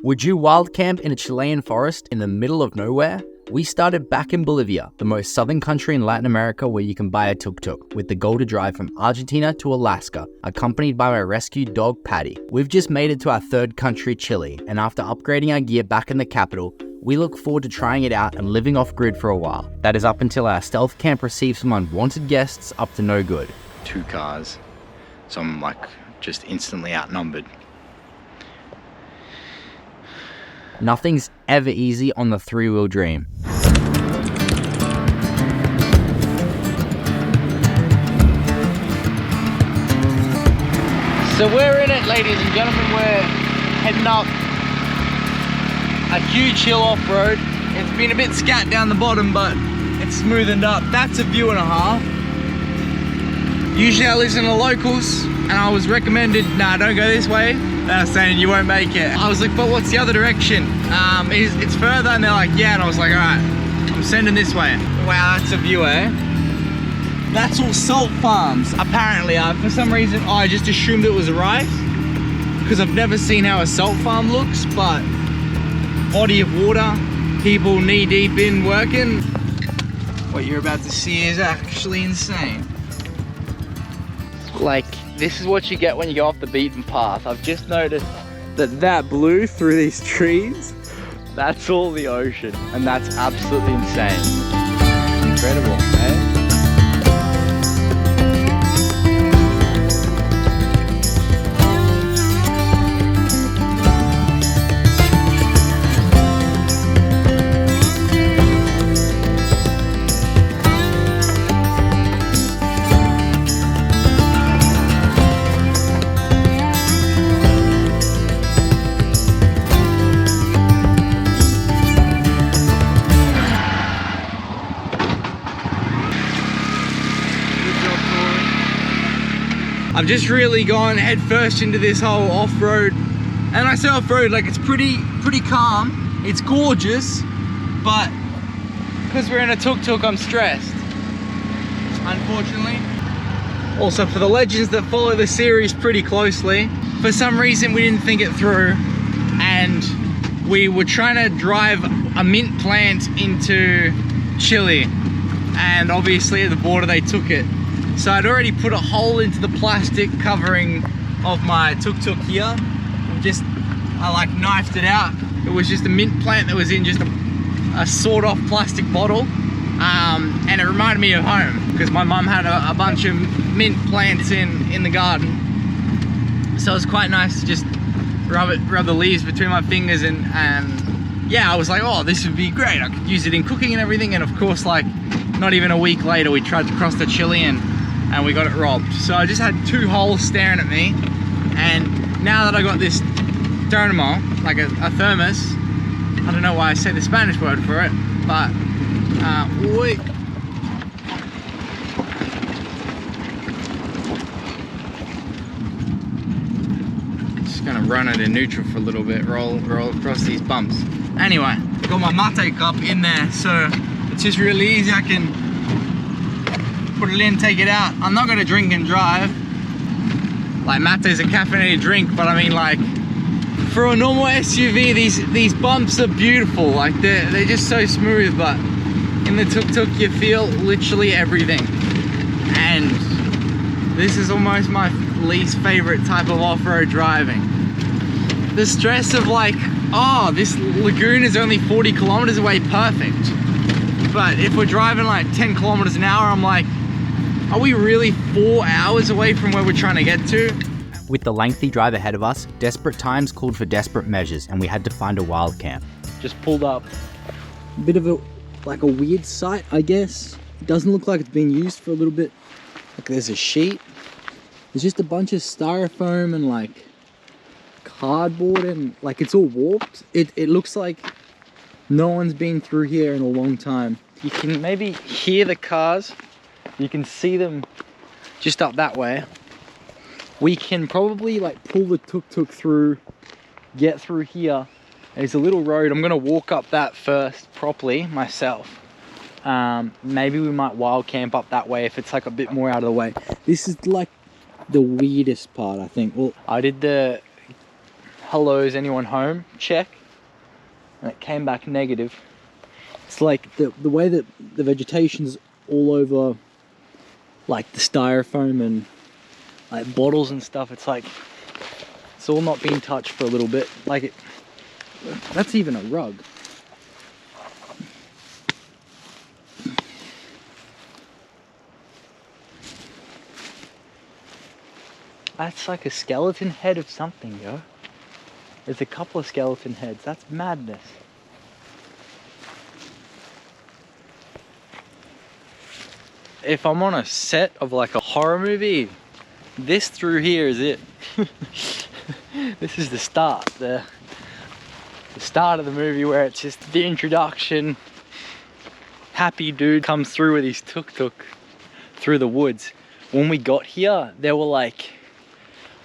Would you wild camp in a Chilean forest in the middle of nowhere? We started back in Bolivia, the most southern country in Latin America where you can buy a Tuk Tuk, with the goal to drive from Argentina to Alaska, accompanied by my rescued dog Patty. We've just made it to our third country, Chile, and after upgrading our gear back in the capital, we look forward to trying it out and living off-grid for a while. That is up until our stealth camp receives some unwanted guests up to no good. 2 cars, so I'm like just instantly outnumbered. Nothing's ever easy on the 3-wheel dream. So we're in it, ladies and gentlemen. We're heading up a huge hill off-road. It's been a bit scat down the bottom, but it's smoothened up. That's a view and a half. Usually I listen to locals, and I was recommended, nah, don't go this way. They're saying you won't make it. I was like, but what's the other direction? It's further, and they're like, yeah, and I was like, all right, I'm sending this way. Wow, that's a view, eh? That's all salt farms. Apparently, for some reason, I just assumed it was rice, because I've never seen how a salt farm looks, but body of water, people knee deep in working. What you're about to see is actually insane. Like, this is what you get when you go off the beaten path. I've just noticed that blue through these trees, that's all the ocean, and that's absolutely insane. Incredible, eh? I've just really gone head first into this whole off-road, and I say off-road like it's pretty calm. It's gorgeous, but because we're in a tuk-tuk, I'm stressed, unfortunately. Also, for the legends that follow the series pretty closely, for some reason we didn't think it through, and we were trying to drive a mint plant into Chile, and obviously at the border they took it. So I'd already put a hole into the plastic covering of my tuk-tuk here. I like knifed it out. It was just a mint plant that was in just a sawed-off plastic bottle. And it reminded me of home, because my mum had a bunch of mint plants in the garden. So it was quite nice to just rub the leaves between my fingers, and yeah, I was like, oh, this would be great. I could use it in cooking and everything. And of course, like, not even a week later, we tried to cross the Chilean and we got it robbed. So I just had 2 holes staring at me, and now that I got this thermo, like a thermos, I don't know why I say the Spanish word for it, but wait. Just gonna run it in neutral for a little bit, roll across these bumps. Anyway, got my mate cup in there, so it's just really easy. I can put it in, take it out. I'm not gonna drink and drive. Like, mate's a caffeinated drink, but I mean, like, for a normal SUV, these bumps are beautiful. Like, they're just so smooth, but in the tuk-tuk you feel literally everything. And this is almost my least favorite type of off-road driving. The stress of like, oh, this lagoon is only 40 kilometers away, perfect. But if we're driving like 10 kilometers an hour, I'm like, are we really 4 hours away from where we're trying to get to? With the lengthy drive ahead of us, desperate times called for desperate measures, and we had to find a wild camp. Just pulled up. A bit of a weird site, I guess. It doesn't look like it's been used for a little bit. Like, there's a sheet. There's just a bunch of styrofoam and like cardboard, and like it's all warped. It looks like no one's been through here in a long time. You can maybe hear the cars. You can see them just up that way. We can probably like pull the tuk-tuk through, get through here. There's a little road. I'm gonna walk up that first properly myself. Maybe we might wild camp up that way if it's like a bit more out of the way. This is like the weirdest part, I think. Well, I did the hello, is anyone home? Check. And it came back negative. It's like the way that the vegetation's all over like the styrofoam and like bottles and stuff. It's like it's all not being touched for a little bit. Like that's even a rug. That's like a skeleton head of something, yo. There's a couple of skeleton heads. That's madness. If I'm on a set of like a horror movie, this through here is it. This is the start. The start of the movie where it's just the introduction. Happy dude comes through with his tuk-tuk through the woods. When we got here, there were like,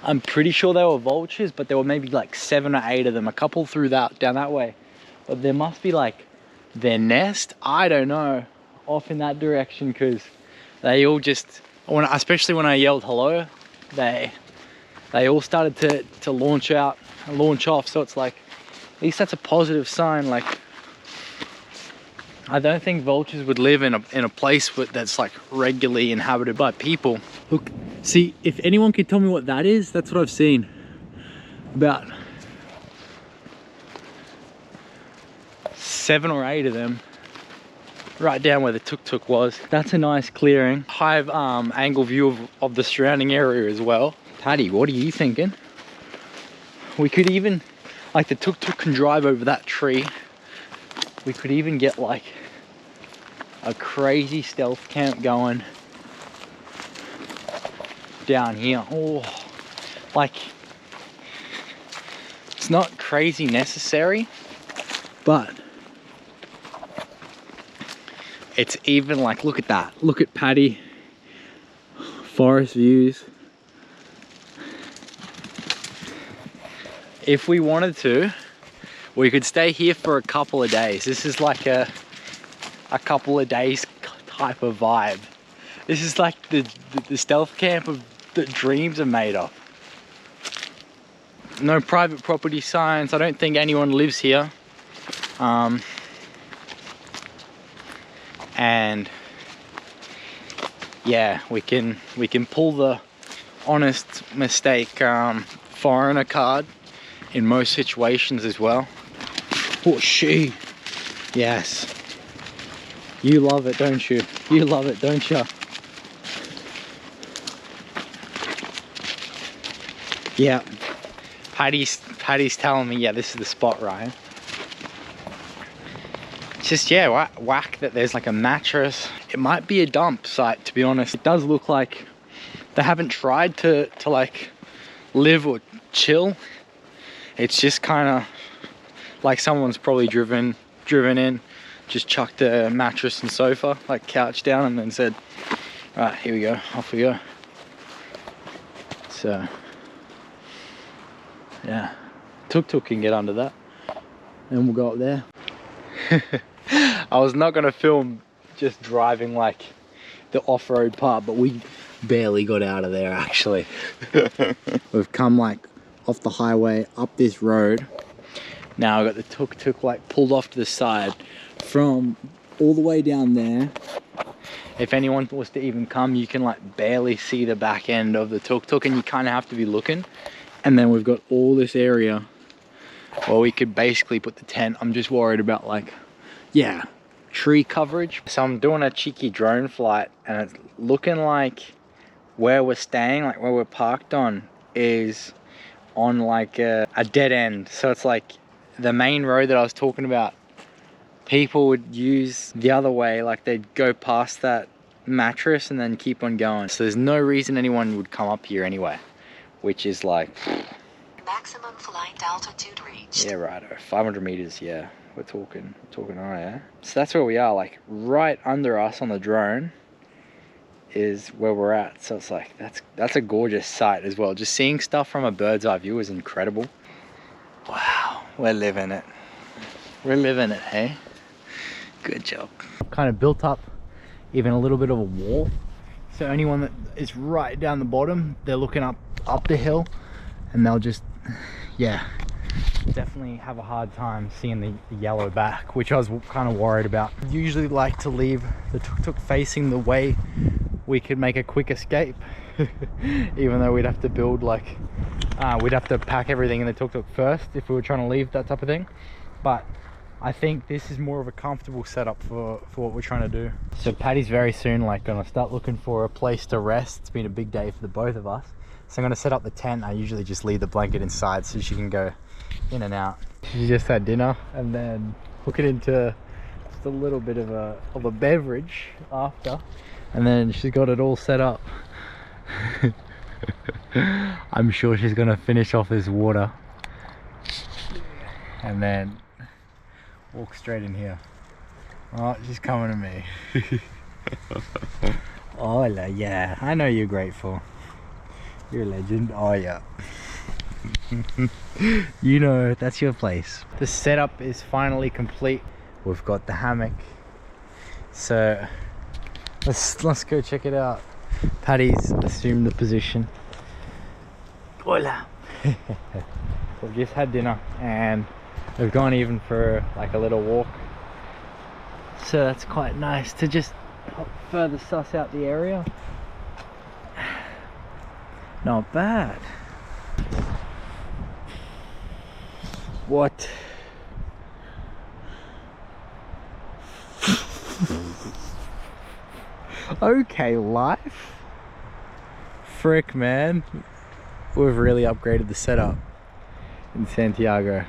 I'm pretty sure they were vultures, but there were maybe like 7 or 8 of them. A couple through down that way. But there must be like their nest, I don't know, off in that direction, because they all just, especially when I yelled hello, they all started to launch off. So it's like, at least that's a positive sign. Like, I don't think vultures would live in a place that's like regularly inhabited by people. Look, see, if anyone could tell me what that is, that's what I've seen. About 7 or 8 of them, right down where the tuk-tuk was. That's a nice clearing. High angle view of the surrounding area as well. Paddy, what are you thinking? We could even, like, the tuk-tuk can drive over that tree. We could even get like a crazy stealth camp going down here. Oh, like, it's not crazy necessary, but it's even like, look at that. Look at Paddy. Forest views. If we wanted to, we could stay here for a couple of days. This is like a couple of days type of vibe. This is like the stealth camp that dreams are made of. No private property signs. I don't think anyone lives here. And yeah, we can pull the honest mistake foreigner card in most situations as well. Oh, she. Yes. You love it, don't you? You love it, don't you? Yeah. Paddy's telling me, yeah, this is the spot, Ryan. It's just, yeah, whack that there's like a mattress. It might be a dump site, to be honest. It does look like they haven't tried to like live or chill. It's just kind of like someone's probably driven in, just chucked a mattress and sofa, like couch down, and then said, right, here we go, off we go. So yeah, tuk-tuk can get under that, and we'll go up there. I was not gonna film just driving like the off-road part, but we barely got out of there actually. We've come like off the highway up this road. Now I've got the tuk-tuk like pulled off to the side from all the way down there. If anyone was to even come, you can like barely see the back end of the tuk-tuk, and you kind of have to be looking. And then we've got all this area where we could basically put the tent. I'm just worried about like, yeah, tree coverage. So I'm doing a cheeky drone flight, and it's looking like where we're staying, like where we're parked on, is on like a dead end. So it's like the main road that I was talking about, people would use the other way, like they'd go past that mattress and then keep on going. So there's no reason anyone would come up here anyway, which is like maximum flight altitude reached. Yeah, right, 500 meters. Yeah, we're talking high, yeah. So that's where we are, like right under us on the drone is where we're at. So it's like, that's a gorgeous sight as well. Just seeing stuff from a bird's eye view is incredible. Wow, we're living it. We're living it, hey? Good job. Kind of built up even a little bit of a wall. So anyone that is right down the bottom, they're looking up the hill, and they'll just, yeah, definitely have a hard time seeing the yellow back, which I was kind of worried about. Usually like to leave the tuk-tuk facing the way we could make a quick escape. Even though we'd have to build like we'd have to pack everything in the tuk-tuk first if we were trying to leave, that type of thing. But I think this is more of a comfortable setup for what we're trying to do. So Patty's very soon like gonna start looking for a place to rest. It's been a big day for the both of us, so I'm gonna set up the tent. I usually just leave the blanket inside so she can go in and out. She just had dinner and then hook it into just a little bit of a beverage after, and then she's got it all set up. I'm sure she's gonna finish off this water and then walk straight in here. Oh, she's coming to me. Hola, yeah, I know you're grateful. You're a legend. Oh yeah. You know, that's your place. The setup is finally complete. We've got the hammock, so let's go check it out. Patty's assumed the position. Hola. We've just had dinner and we've gone even for like a little walk, so that's quite nice to just further suss out the area. Not bad. What? Okay, life. Frick, man. We've really upgraded the setup in Santiago,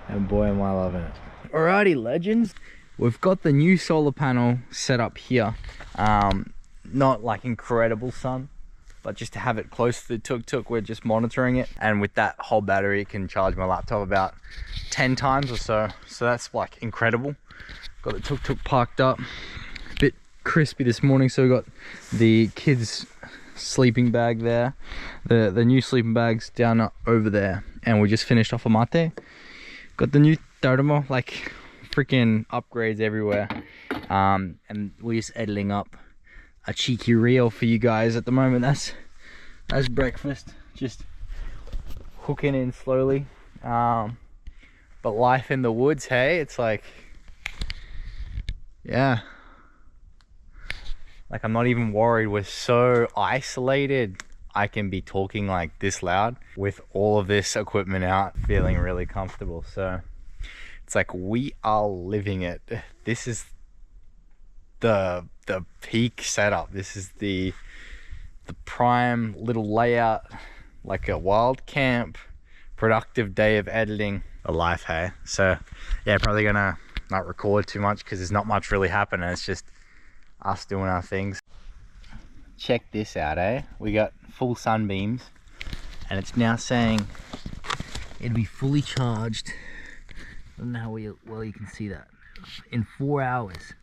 and boy am I loving it. Alrighty, legends. We've got the new solar panel set up here. Not like incredible sun, but just to have it close to the tuk-tuk, we're just monitoring it. And with that whole battery, it can charge my laptop about 10 times or so. So that's like incredible. Got the tuk-tuk parked up. A bit crispy this morning, so we got the kids' sleeping bag there. The new sleeping bags down over there. And we just finished off a mate. Got the new termo, like freaking upgrades everywhere. And we're just editing up a cheeky reel for you guys at the moment. That's breakfast, just hooking in slowly. But life in the woods, hey, it's like, yeah, like I'm not even worried. We're so isolated. I can be talking like this loud with all of this equipment out, feeling really comfortable. So it's like we are living it. This is the peak setup. This is the prime little layout, like a wild camp, productive day of editing. A life, hey. So yeah, probably gonna not record too much because there's not much really happening. It's just us doing our things. Check this out, eh? We got full sunbeams and it's now saying it'll be fully charged. I don't know how well you can see that. In 4 hours.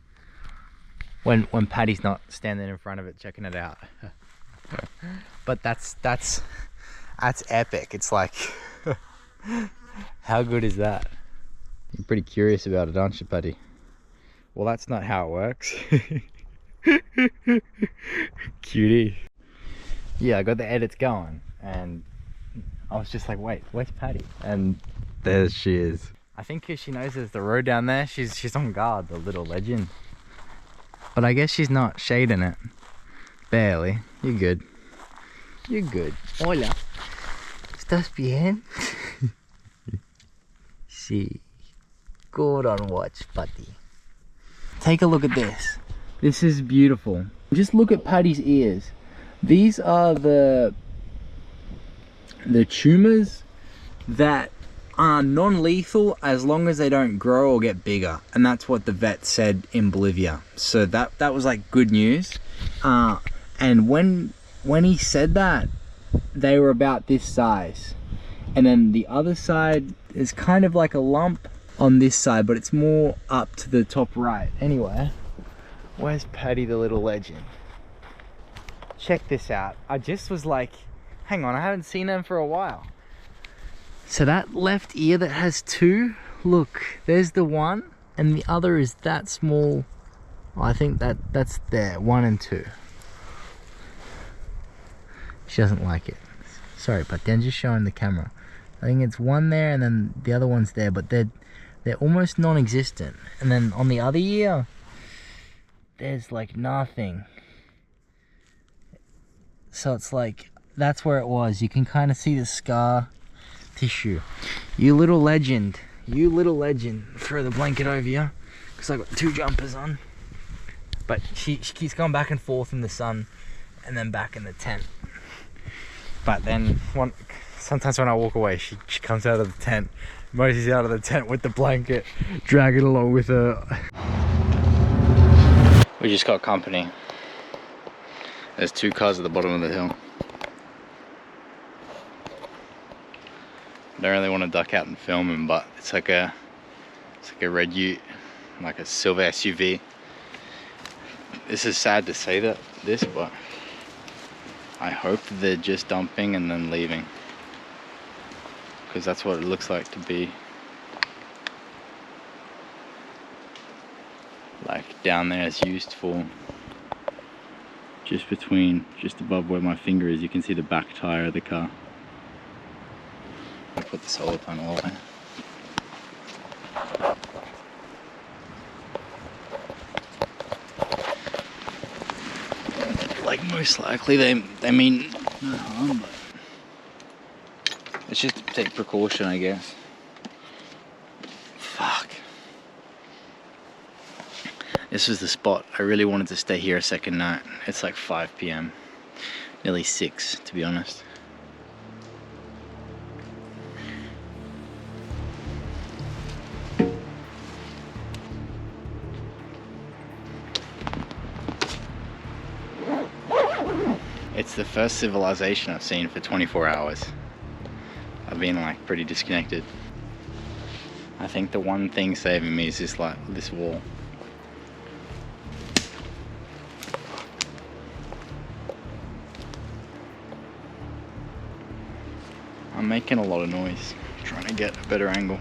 When Patty's not standing in front of it checking it out. But that's epic. It's like, how good is that? You're pretty curious about it, aren't you, Patty? Well, that's not how it works. Cutie. Yeah, I got the edits going and I was just like, wait, where's Patty? And there she is. I think because she knows there's the road down there, she's on guard, the little legend. But I guess she's not shading it. Barely. You're good. You're good. Hola. ¿Estás bien? Sí. Good on watch, Patty. Take a look at this. This is beautiful. Just look at Patty's ears. These are the tumors that are non-lethal as long as they don't grow or get bigger, and that's what the vet said in Bolivia. So that was like good news. And when he said that, they were about this size, and then the other side is kind of like a lump on this side, but it's more up to the top right. Anyway, where's Patty the little legend? Check this out. I just was like, hang on, I haven't seen them for a while. So that left ear that has two, look, there's the one, and the other is that small. I think that's there, 1 and 2. She doesn't like it. Sorry, but then just showing the camera. I think it's one there and then the other one's there, but they're almost non-existent. And then on the other ear, there's like nothing. So it's like, that's where it was. You can kind of see the scar tissue. You little legend. Throw the blanket over you, because I got 2 jumpers on. But she keeps going back and forth in the sun and then back in the tent. But then sometimes when I walk away, she comes out of the tent. Mosey's out of the tent with the blanket, dragging along with her. We just got company. There's 2 cars at the bottom of the hill. I don't really want to duck out and film him, but it's like a red ute, like a silver SUV. This is sad to say this, but I hope they're just dumping and then leaving, because that's what it looks like to be. Like down there is used for just above where my finger is, you can see the back tire of the car. I put the solar panel away. Like most likely they mean no harm, but it's just to take precaution, I guess. Fuck. This was the spot. I really wanted to stay here a second night. It's like 5 p.m. Nearly 6 to be honest. It's the first civilization I've seen for 24 hours. I've been like pretty disconnected. I think the one thing saving me is this wall. I'm making a lot of noise, trying to get a better angle.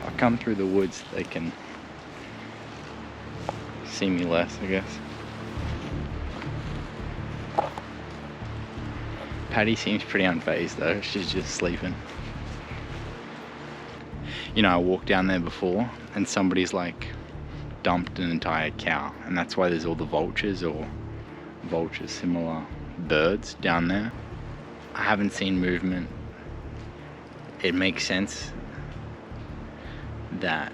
I'll come through the woods, they can see me less, I guess. Patty seems pretty unfazed though, she's just sleeping. You know, I walked down there before and somebody's like dumped an entire cow, and that's why there's all the vultures or vultures similar birds down there. I haven't seen movement. It makes sense that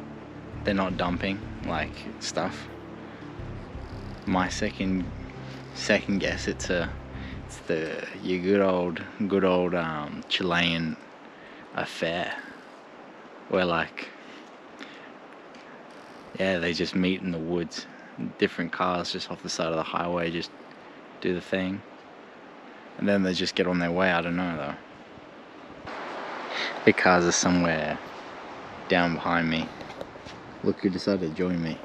they're not dumping like stuff. My second guess, it's your good old Chilean affair, where like, yeah, they just meet in the woods, different cars just off the side of the highway, just do the thing, and then they just get on their way. I don't know though. The cars are somewhere down behind me. Look who decided to join me.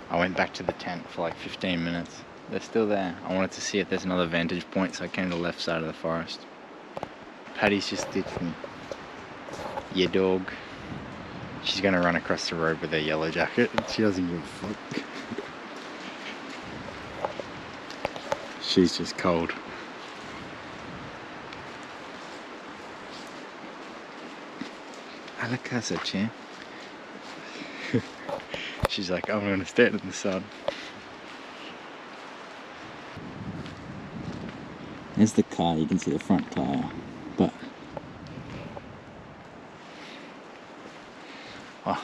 I went back to the tent for like 15 minutes. They're still there. I wanted to see if there's another vantage point, so I came to the left side of the forest. Patty's just ditched me. Yeah, dog. She's gonna run across the road with her yellow jacket. She doesn't give a fuck. She's just cold. A la casa, che. She's like, I'm gonna stand in the sun. There's the car, you can see the front tire, but oh,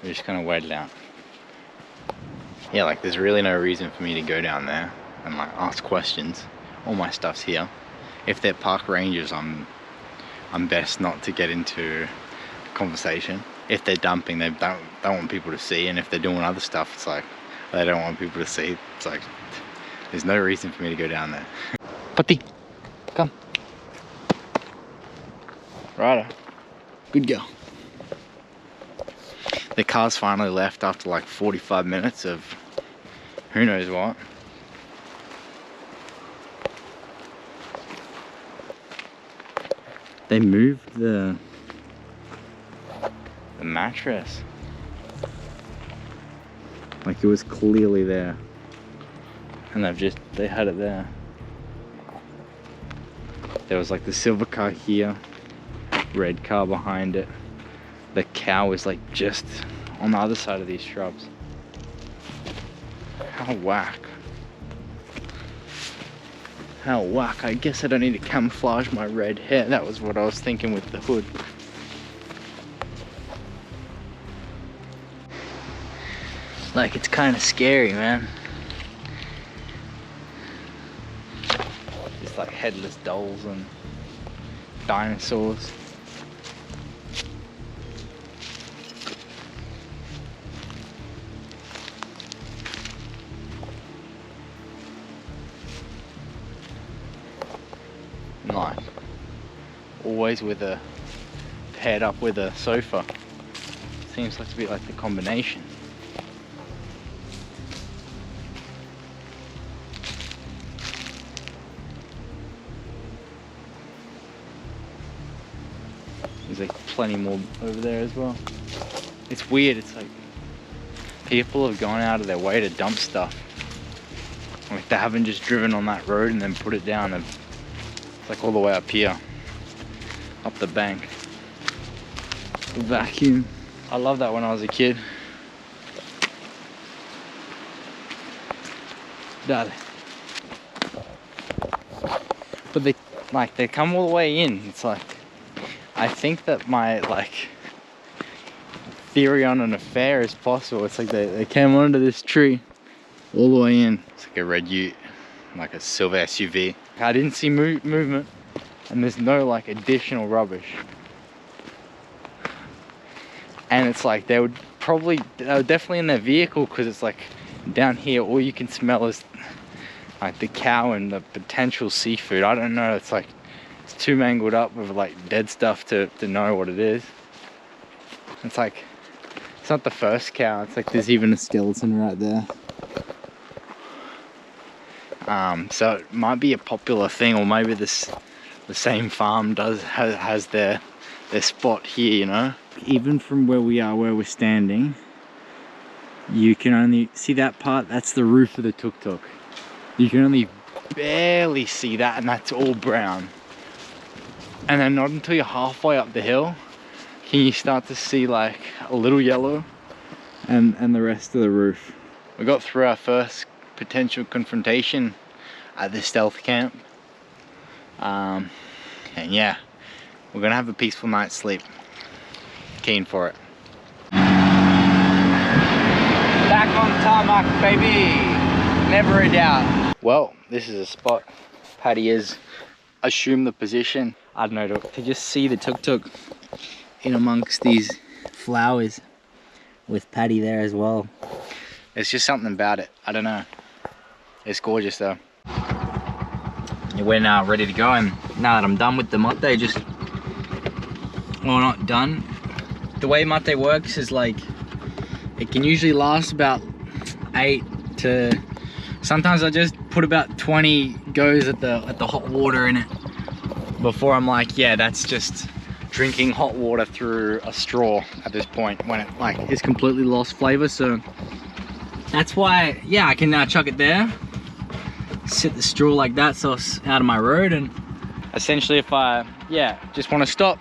we're just kind of waited out. Yeah, like there's really no reason for me to go down there and like ask questions. All my stuff's here. If they're park rangers, I'm best not to get into conversation. If they're dumping, they don't want people to see, and if they're doing other stuff, it's like they don't want people to see. It's like there's no reason for me to go down there. Putty, come. Righto. Good girl. The car's finally left after like 45 minutes of who knows what. They moved the mattress. Like it was clearly there. And they had it there. There was like the silver car here, red car behind it. The cow is like just on the other side of these shrubs. How whack. How whack. I guess I don't need to camouflage my red hair. That was what I was thinking with the hood. Like, it's kind of scary, man. Just like headless dolls and dinosaurs. Like, always with a paired up with a sofa. Seems like to be like the combination. There's like plenty more over there as well. It's weird, it's like people have gone out of their way to dump stuff. Like, they haven't just driven on that road and then put it down. It's like all the way up here, up the bank. The vacuum. I love that when I was a kid. Dale. But they come all the way in. It's like, I think that my like theory on an affair is possible. It's like they came onto this tree all the way in. It's like a red ute, like a silver SUV. I didn't see movement, and there's no like additional rubbish. And it's like they were definitely in their vehicle, because it's like down here all you can smell is like the cow and the potential seafood. I don't know, it's like it's too mangled up with like dead stuff to know what it is. It's like, it's not the first cow, it's like there's even a skeleton right there. So it might be a popular thing, or maybe the same farm has their spot here, you know. Even from where we are, where we're standing, you can only see that part. That's the roof of the Tuk Tuk. You can only barely see that, and that's all brown. And then not until you're halfway up the hill can you start to see like a little yellow and the rest of the roof. We got through our first potential confrontation at this stealth camp, and yeah, we're gonna have a peaceful night's sleep. Keen for it. Back on tarmac, baby, never a doubt. Well, this is a spot Paddy has assumed the position. I don't know, to just see the Tuk Tuk in amongst these flowers with Paddy there as well. It's just something about it. I don't know. It's gorgeous though. We're now ready to go, and now that I'm done with the mate, well, not done. The way mate works is like, it can usually last about 8 to, sometimes I just put about 20 goes at the hot water in it before I'm like, yeah, that's just drinking hot water through a straw at this point, when it like is completely lost flavor. So that's why, yeah, I can now chuck it there, sit the straw like that so it's out of my road, and essentially if I, yeah, just want to stop,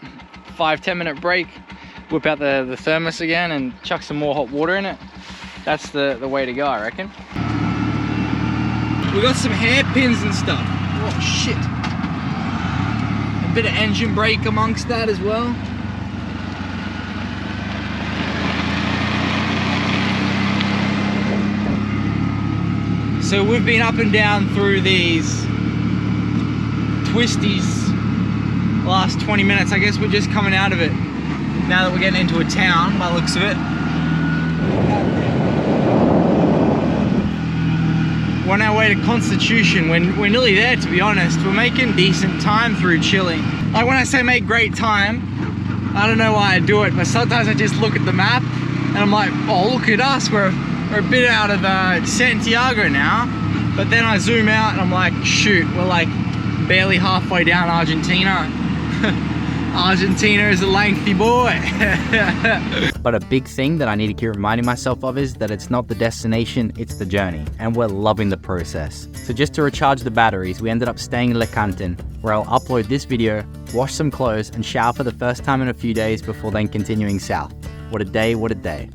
5-10 minute break, whip out the thermos again and chuck some more hot water in it, that's the way to go, I reckon. We got some hairpins and stuff. Oh shit. A bit of engine brake amongst that as well. So we've been up and down through these twisties the last 20 minutes. I guess we're just coming out of it now that we're getting into a town by the looks of it. We're on our way to Constitution. We're nearly there, to be honest. We're making decent time through Chile. Like, when I say make great time, I don't know why I do it, but sometimes I just look at the map and I'm like, oh, look at us, we're a bit out of Santiago now. But then I zoom out and I'm like, shoot, we're like barely halfway down Argentina. Argentina is a lengthy boy. But a big thing that I need to keep reminding myself of is that it's not the destination, it's the journey, and we're loving the process. So just to recharge the batteries, we ended up staying in Lecanten, where I'll upload this video, wash some clothes, and shower for the first time in a few days before then continuing south. What a day, what a day.